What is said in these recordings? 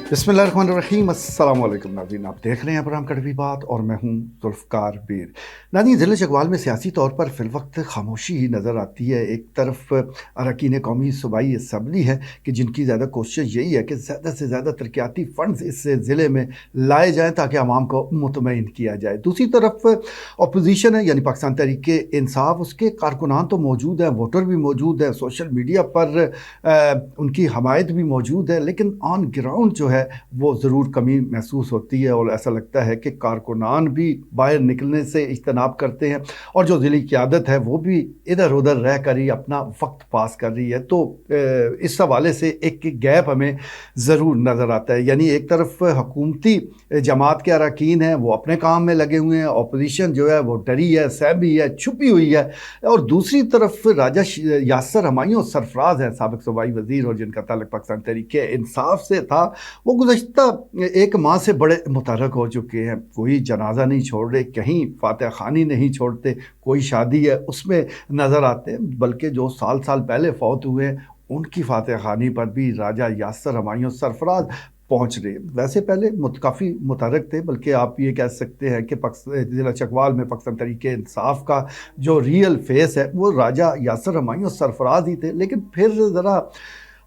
बिस्मिल्लाहिर्रहमानिर्रहीम, अस्सलाम वालेकुम नाज़रीन। आप देख रहे हैं प्रोग्राम कड़वी बात और मैं हूं जुल्फ़कार बीर। नाज़रीन, ज़िले चकवाल में सियासी तौर पर फ़िलवक्त खामोशी ही नज़र आती है। एक तरफ अरकान कौमी सूबाई असम्बली है कि जिनकी ज़्यादा कोशिश यही है कि ज़्यादा से ज़्यादा तरक्याती फ़ंड्स इस ज़िले में लाए जाएँ ताकि आवाम को मुतमईन किया जाए। दूसरी तरफ अपोजिशन है, यानी पाकिस्तान तहरीक इंसाफ, उसके कारकुनान तो मौजूद हैं, वोटर भी मौजूद हैं, सोशल मीडिया पर उनकी हमायत भी मौजूद है, लेकिन ऑन ग्राउंड जो है वो ज़रूर कमी महसूस होती है और ऐसा लगता है कि कारकुनान भी बाहर निकलने से इज्तनाब करते हैं और जो ज़िली क़यादत है वो भी इधर उधर रह कर ही अपना वक्त पास कर रही है। तो इस हवाले से एक गैप हमें ज़रूर नज़र आता है। यानी एक तरफ हुकूमती जमात के अरकान हैं, वो अपने काम में लगे हुए हैं, अपोजिशन जो है वो डरी है, सहमी है, छुपी हुई है, और दूसरी तरफ राजा यासर हमायूं सरफराज हैं, साबिक सूबाई वज़ीर, और जिनका ताल्लुक पाकिस्तान तहरीक इंसाफ से था। वो गुज़श्ता एक माह से बड़े मुतहर्रिक हो चुके हैं। कोई जनाजा नहीं छोड़ रहे, कहीं फातह खानी नहीं छोड़ते, कोई शादी है उसमें नज़र आते हैं, बल्कि जो साल साल पहले फौत हुए हैं उनकी फातह खानी पर भी राजा यासर हमायूं सरफराज पहुँच रहे। वैसे पहले काफ़ी मुतहर्रिक थे, बल्कि आप ये कह सकते हैं कि ज़िला चकवाल में पाकिस्तान तहरीक इंसाफ का जो रियल फेस है वो राजा यासर हमायूं सरफराज ही थे। लेकिन फिर ज़रा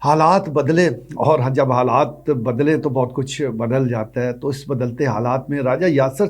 हालात बदले, और जब हालात बदले तो बहुत कुछ बदल जाता है। तो इस बदलते हालात में राजा यासर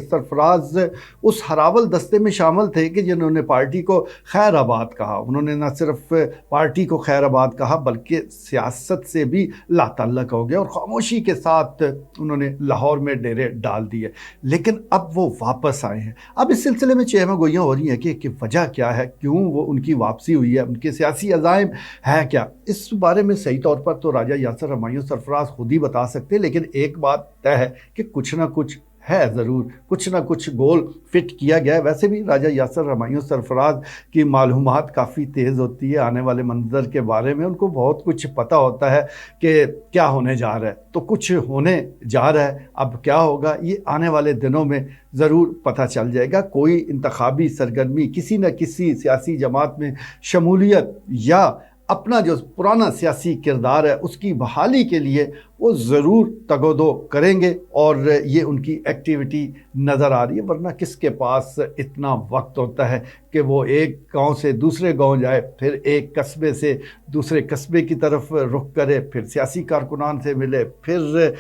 सरफराज उस हरावल दस्ते में शामिल थे कि जिन्होंने पार्टी को खैराबाद कहा। उन्होंने न सिर्फ पार्टी को खैराबाद कहा बल्कि सियासत से भी लाताल्लुक़ हो गए और खामोशी के साथ उन्होंने लाहौर में डेरे डाल दिए। लेकिन अब वो वापस आए हैं। अब इस सिलसिले में चहमा गोइयाँ हो रही हैं कि वजह क्या है, क्यों वो उनकी वापसी हुई है, उनके सियासी अज़ाइम है क्या। इस बारे में सही तौर पर तो राजा यासर हमायूं सरफराज खुद ही बता सकते हैं, लेकिन एक बात तय है कि कुछ ना कुछ है, ज़रूर कुछ ना कुछ गोल फिट किया गया है। वैसे भी राजा यासर हमायूं सरफराज की मालूमात काफ़ी तेज़ होती है आने वाले मंजर के बारे में। उनको बहुत कुछ पता होता है कि क्या होने जा रहा है, तो कुछ होने जा रहा है। अब क्या होगा ये आने वाले दिनों में ज़रूर पता चल जाएगा। कोई इंतखाबी सरगर्मी, किसी न किसी सियासी जमात में शमूलियत या अपना जो पुराना सियासी किरदार है उसकी बहाली के लिए वो ज़रूर तगोदो करेंगे, और ये उनकी एक्टिविटी नज़र आ रही है। वरना किसके पास इतना वक्त होता है कि वो एक गांव से दूसरे गांव जाए, फिर एक कस्बे से दूसरे कस्बे की तरफ रुख करे, फिर सियासी कारकुनान से मिले, फिर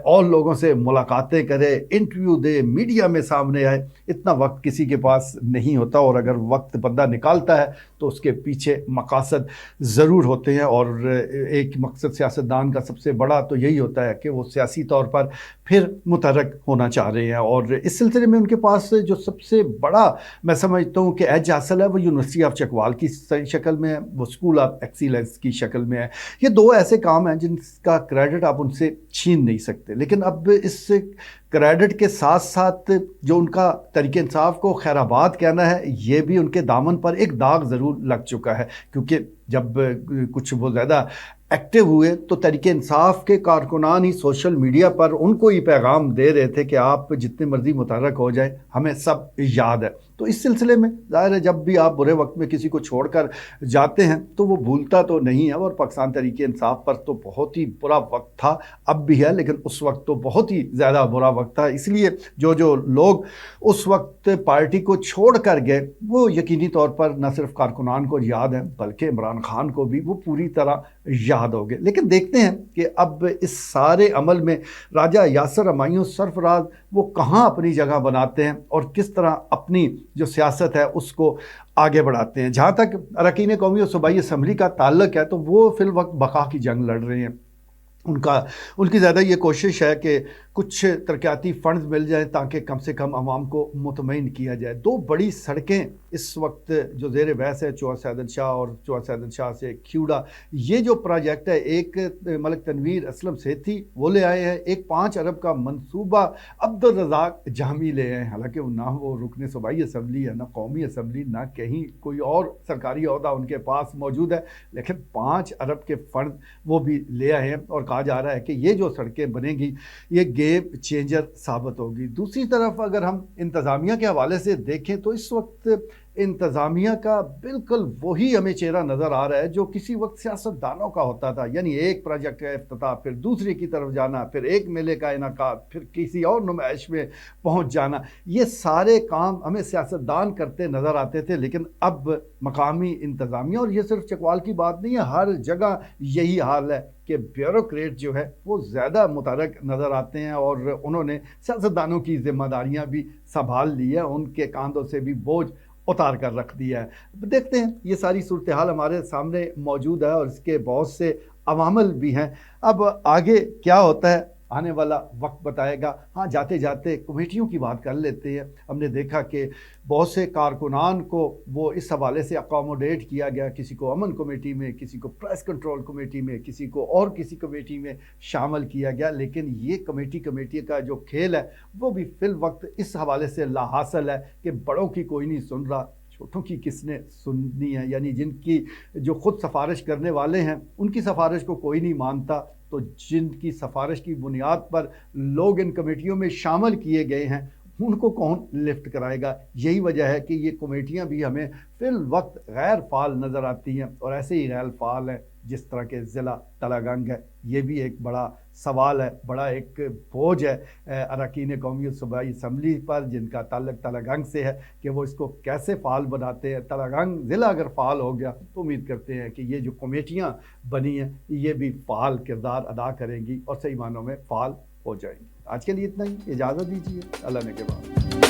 और लोगों से मुलाकातें करे, इंटरव्यू दे, मीडिया में सामने आए। इतना वक्त किसी के पास नहीं होता, और अगर वक्त बंदा निकालता है तो उसके पीछे मकासद ज़रूर होते हैं। और एक मकसद सियासतदान का सबसे बड़ा तो यही होता है कि वो सियासी तौर पर फिर मुतहर्रिक होना चाह रहे हैं। और इस सिलसिले में उनके पास जो सबसे बड़ा मैं समझता हूँ कि एज हासिल है वो यूनिवर्सिटी ऑफ चकवाल की शक्ल में है, वो स्कूल ऑफ एक्सीलेंस की शक्ल में है। ये दो ऐसे काम हैं जिनका क्रेडिट आप उनसे छीन नहीं सकते। लेकिन अब इस क्रेडिट के साथ साथ जो उनका तहरीक इंसाफ को खैराबाद कहना है, ये भी उनके दामन पर एक दाग ज़रूर लग चुका है, क्योंकि जब कुछ वो ज़्यादा एक्टिव हुए तो तहरीक इंसाफ के कारकुनान ही सोशल मीडिया पर उनको ही पैगाम दे रहे थे कि आप जितने मर्जी मुतहर्रिक हो जाए, हमें सब याद है। तो इस सिलसिले में ज़ाहिर है जब भी आप बुरे वक्त में किसी को छोड़कर जाते हैं तो वो भूलता तो नहीं है। और पाकिस्तान तहरीक इंसाफ पर तो बहुत ही बुरा वक्त था, अब भी है, लेकिन उस वक्त तो बहुत ही ज़्यादा बुरा वक्त था। इसलिए जो लोग उस वक्त पार्टी को छोड़ कर गए वो यकीनी तौर पर न सिर्फ कारकुनान को याद है बल्कि इमरान खान को भी वो पूरी तरह याद हो गए। लेकिन देखते हैं कि अब इस सारे अमल में राजा यासर हमायूं सरफराज वो कहाँ अपनी जगह बनाते हैं और किस तरह अपनी जो सियासत है उसको आगे बढ़ाते हैं। जहाँ तक अरकान कौमी और सूबाई असम्बली का ताल्लुक है तो वो फिल वक्त बका की जंग लड़ रहे हैं। उनकी ज़्यादा ये कोशिश है कि कुछ तरक्याती फ़ंड्स मिल जाए ताकि कम से कम आवाम को मुतमईन किया जाए। दो बड़ी सड़कें इस वक्त जो ज़ेर बहस है, चौहान सैदन शाह और चौहान सैदन शाह से खिवड़ा, ये जो प्रोजेक्ट है, एक मलिक तनवीर असलम सेठी वो ले आए हैं, एक 5 अरब का मंसूबा अब्दुल रज़ाक जामी ले आए हैं। हालांकि ना वो रुकने सूबाई असम्बली है, ना कौमी असम्बली, ना कहीं कोई और सरकारी अहदा उनके पास मौजूद है, लेकिन 5 अरब के फ़ंड वो भी ले आए हैं। और कहा जा रहा है कि ये जो सड़कें बनेंगी ये गेम चेंजर साबित होगी। दूसरी तरफ अगर हम इंतज़ामिया के हवाले से देखें तो इस वक्त इंतज़ामिया का बिल्कुल वही हमें चेहरा नज़र आ रहा है जो किसी वक्त सियासतदानों का होता था, यानी एक प्रोजेक्ट का इफ्तिताह, फिर दूसरे की तरफ जाना, फिर एक मेले का इनकाद, फिर किसी और नुमाइश में पहुंच जाना। ये सारे काम हमें सियासतदान करते नज़र आते थे, लेकिन अब मकामी इंतज़ामिया, और ये सिर्फ चकवाल की बात नहीं है, हर जगह यही हाल है कि ब्यूरोक्रेट जो है वो ज़्यादा मुतहरक नज़र आते हैं और उन्होंने सियासतदानों की जिम्मेदारियां भी संभाल ली है, उनके कांधों से भी बोझ उतार कर रख दिया है। देखते हैं, ये सारी सूरत हाल हमारे सामने मौजूद है और इसके बहुत से अवामल भी हैं। अब आगे क्या होता है आने वाला वक्त बताएगा। हाँ, जाते जाते कमेटियों की बात कर लेते हैं। हमने देखा कि बहुत से कारकुनान को वो इस हवाले से अकोमोडेट किया गया, किसी को अमन कमेटी में, किसी को प्रेस कंट्रोल कमेटी में, किसी को और किसी कमेटी में शामिल किया गया, लेकिन ये कमेटी का जो खेल है वो भी फिल वक्त इस हवाले से लाहासिल है कि बड़ों की कोई नहीं सुन रहा, छोटों की किसने सुननी है। यानी जिनकी जो खुद सिफारिश करने वाले हैं उनकी सिफारिश को कोई नहीं मानता, तो जिनकी सिफारिश की बुनियाद पर लोग इन कमेटियों में शामिल किए गए हैं उनको कौन लिफ्ट कराएगा। यही वजह है कि ये कमेटियां भी हमें फिल वक्त गैर फाल नज़र आती हैं, और ऐसे ही गैर फाल हैं जिस तरह के ज़िला तलागंग है। ये भी एक बड़ा सवाल है, बड़ा एक बोझ है अरकान कौमी और सूबाई असम्बली पर, जिनका ताल्लुक तलागंग से है कि वो इसको कैसे फ़ाल बनाते हैं। तलागंग ज़िला अगर फ़ाल हो गया तो उम्मीद करते हैं कि ये जो कमेटियाँ बनी हैं ये भी फ़ाल किरदार अदा करेंगी और सही मानों में फ़ाल हो जाएंगी। आज के लिए इतना ही, इजाज़त दीजिए, अल्लाह ने के बाद।